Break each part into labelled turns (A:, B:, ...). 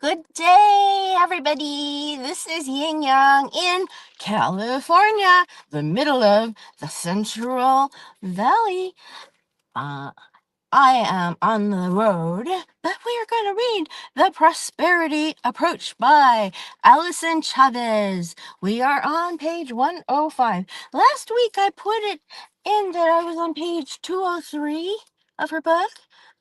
A: Good day, everybody. This is Yin Yang in California, the middle of the Central Valley. Uh, I am on the road, but we are going to read The Prosperity Approach by Allyson Chavez. We are on page 105. Last week I put it in that I was on page 203 of her book.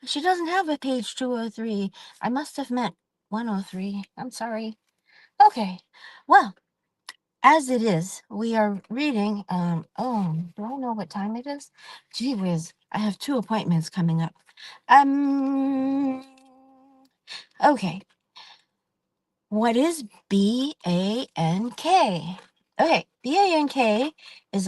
A: She doesn't have a page 203. I must have meant 103. I'm sorry. Okay. Well, as it is, we are reading, do I know what time it is? Gee whiz, I have 2 appointments coming up. Okay. What is BANK? Okay, BANK is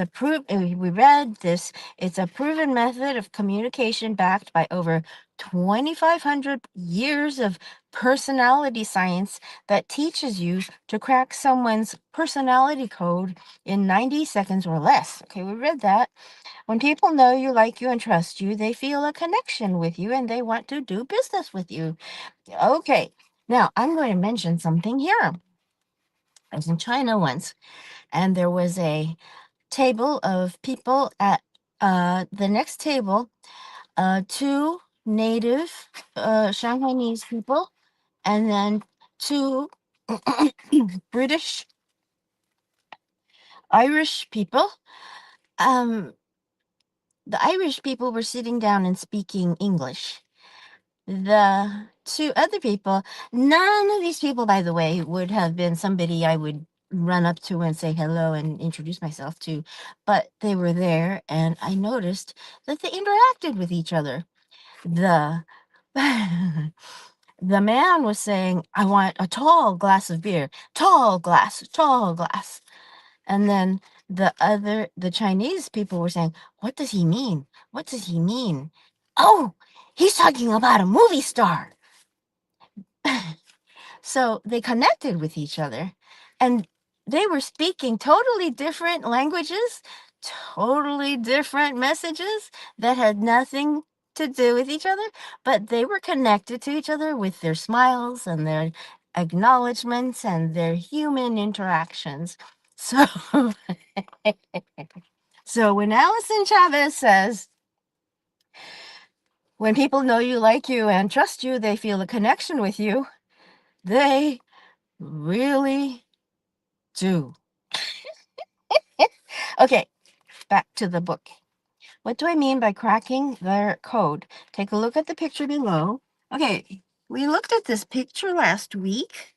A: we read this. It's a proven method of communication backed by over 2,500 years of personality science that teaches you to crack someone's personality code in 90 seconds or less. Okay, we read that. When people know you, like you, and trust you, they feel a connection with you and they want to do business with you. Okay, now I'm going to mention something here. I was in China once, and there was a table of people at the next table, 2 native Shanghainese people, and then 2 British Irish people. The Irish people were sitting down and speaking English. The 2 other people, none of these people, by the way, would have been somebody I would run up to and say hello and introduce myself to, but they were there, and I noticed that they interacted with each other. The the man was saying, "I want a tall glass of beer. Tall glass, tall glass." And then the Chinese people were saying, "What does he mean? What does he mean?" "Oh, he's talking about a movie star." So they connected with each other, and they were speaking totally different languages, totally different messages that had nothing to do with each other, but they were connected to each other with their smiles and their acknowledgments and their human interactions. So, so when Allyson Chavez says, when people know you, like you, and trust you, they feel a connection with you, they really do. Okay, back to the book. What do I mean by cracking their code? Take a look at the picture below. Okay, we looked at this picture last week.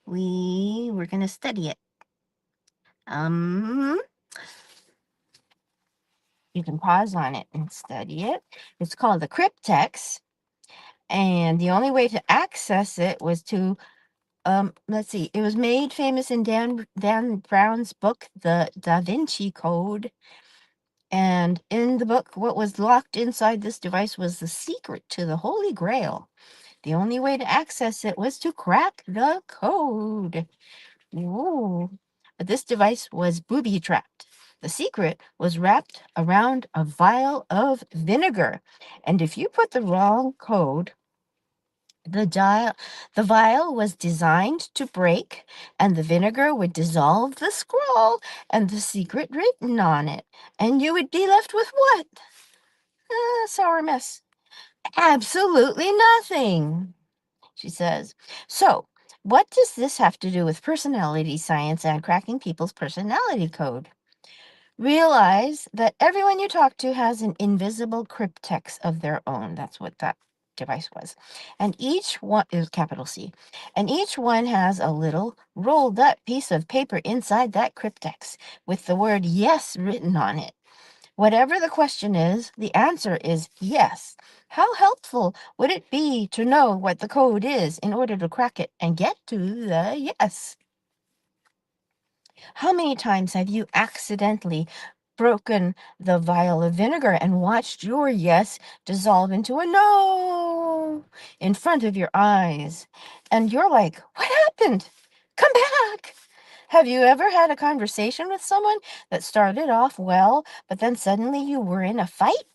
A: We were going to study it. You can pause on it and study it. It's called the cryptex, and the only way to access it was to let's see. It was made famous in Dan Brown's book, The Da Vinci Code. And in the book, what was locked inside this device was the secret to the Holy Grail. The only way to access it was to crack the code. Ooh. But this device was booby-trapped. The secret was wrapped around a vial of vinegar. And if you put the wrong code, the vial was designed to break, and the vinegar would dissolve the scroll and the secret written on it. And you would be left with what? A sour mess. Absolutely nothing, she says. So, what does this have to do with personality science and cracking people's personality code? Realize that everyone you talk to has an invisible cryptex of their own. That's what that device was. And each one is capital C. And each one has a little rolled up piece of paper inside that cryptex with the word yes written on it. Whatever the question is, the answer is yes. How helpful would it be to know what the code is in order to crack it and get to the yes? How many times have you accidentally broken the vial of vinegar and watched your yes dissolve into a no in front of your eyes? And you're like, what happened? Come back. Have you ever had a conversation with someone that started off well, but then suddenly you were in a fight?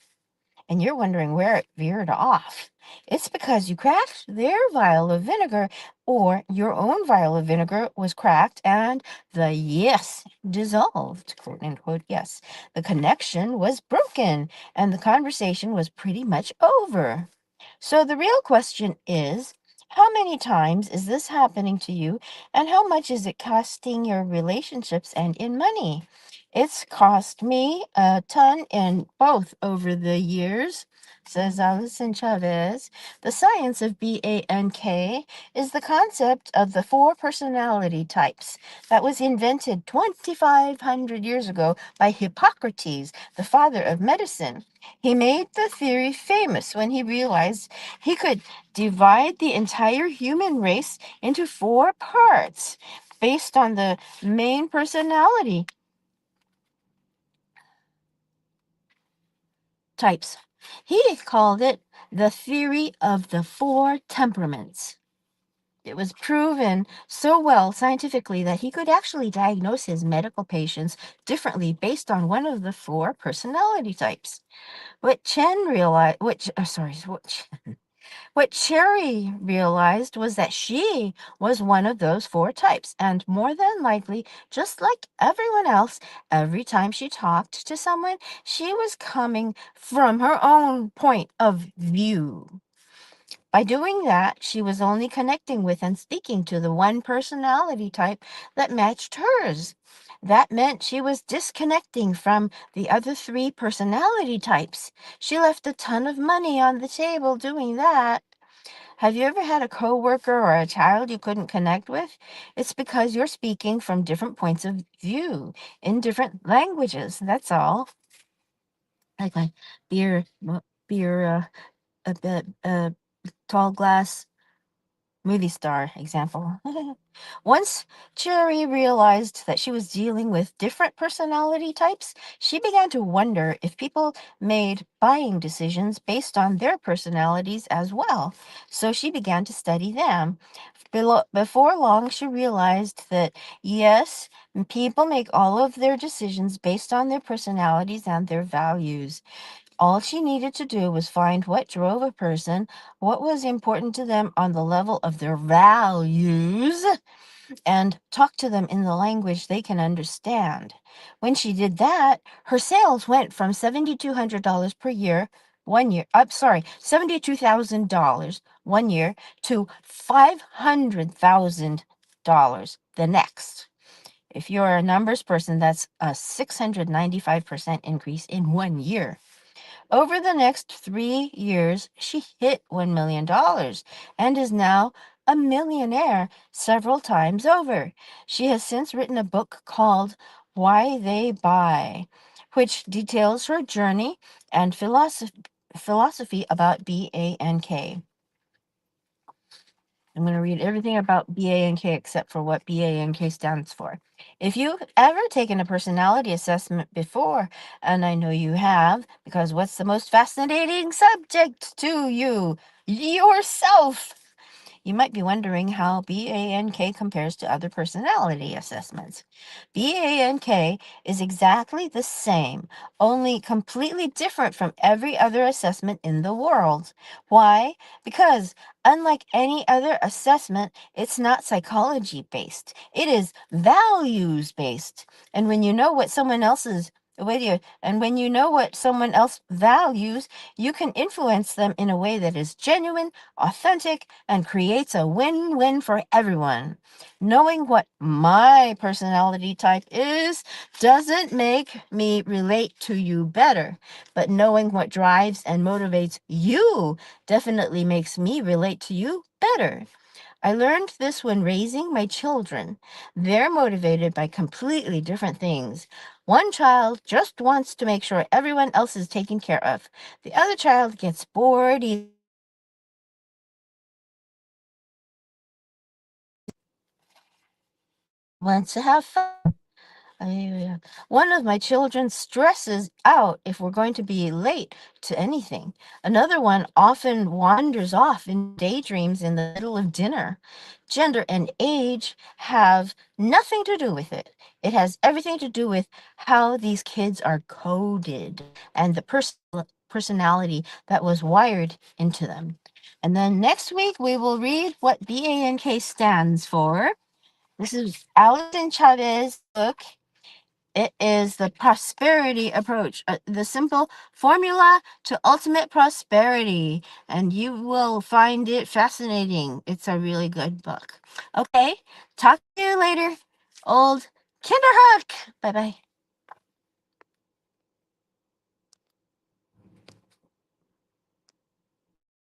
A: and you're wondering where it veered off. It's because you cracked their vial of vinegar, or your own vial of vinegar was cracked and the yes dissolved, quote unquote, yes. The connection was broken and the conversation was pretty much over. So the real question is, how many times is this happening to you, and how much is it costing your relationships and in money? It's cost me a ton in both over the years, says Allyson Chavez. The science of BANK is the concept of the four personality types that was invented 2,500 years ago by Hippocrates, the father of medicine. He made the theory famous when he realized he could divide the entire human race into four parts based on the main personality types. He called it the theory of the four temperaments. It was proven so well scientifically that he could actually diagnose his medical patients differently based on one of the four personality types. What Chen realized, what Cherry realized was that she was one of those four types, and more than likely, just like everyone else, every time she talked to someone, she was coming from her own point of view. By doing that, she was only connecting with and speaking to the one personality type that matched hers. That meant she was disconnecting from the other three personality types. She left a ton of money on the table doing that. Have you ever had a coworker or a child you couldn't connect with? It's because you're speaking from different points of view in different languages. That's all. Like my beer, a tall glass movie star example. Once Cherry realized that she was dealing with different personality types, she began to wonder if people made buying decisions based on their personalities as well. So she began to study them. Before long, she realized that yes, people make all of their decisions based on their personalities and their values. All she needed to do was find what drove a person, what was important to them on the level of their values, and talk to them in the language they can understand. When she did that, her sales went from $7,200 per year, 1 year, I'm sorry, $72,000 1 year to $500,000 the next. If you're a numbers person, that's a 695% increase in 1 year. Over the next 3 years, she hit $1 million and is now a millionaire several times over. She has since written a book called Why They Buy, which details her journey and philosophy about BANK. I'm going to read everything about BANK except for what BANK stands for. If you've ever taken a personality assessment before, and I know you have, because what's the most fascinating subject to you? Yourself. You might be wondering how BANK compares to other personality assessments. BANK is exactly the same, only completely different from every other assessment in the world. Why? Because unlike any other assessment, it's not psychology based. It is values based. And when you know what someone else's when you know what someone else values, you can influence them in a way that is genuine, authentic, and creates a win-win for everyone. Knowing what my personality type is doesn't make me relate to you better, but knowing what drives and motivates you definitely makes me relate to you better. I learned this when raising my children. They're motivated by completely different things. One child just wants to make sure everyone else is taken care of. The other child gets bored, wants to have fun. One of my children stresses out if we're going to be late to anything. Another one often wanders off in daydreams in the middle of dinner. Gender and age have nothing to do with it. It has everything to do with how these kids are coded and the personality that was wired into them. And then next week, we will read what BANK stands for. This is Allyson Chavez book. It is the prosperity approach, the simple formula to ultimate prosperity. And you will find it fascinating. It's a really good book. Okay, talk to you later, old Kinderhook. Bye-bye.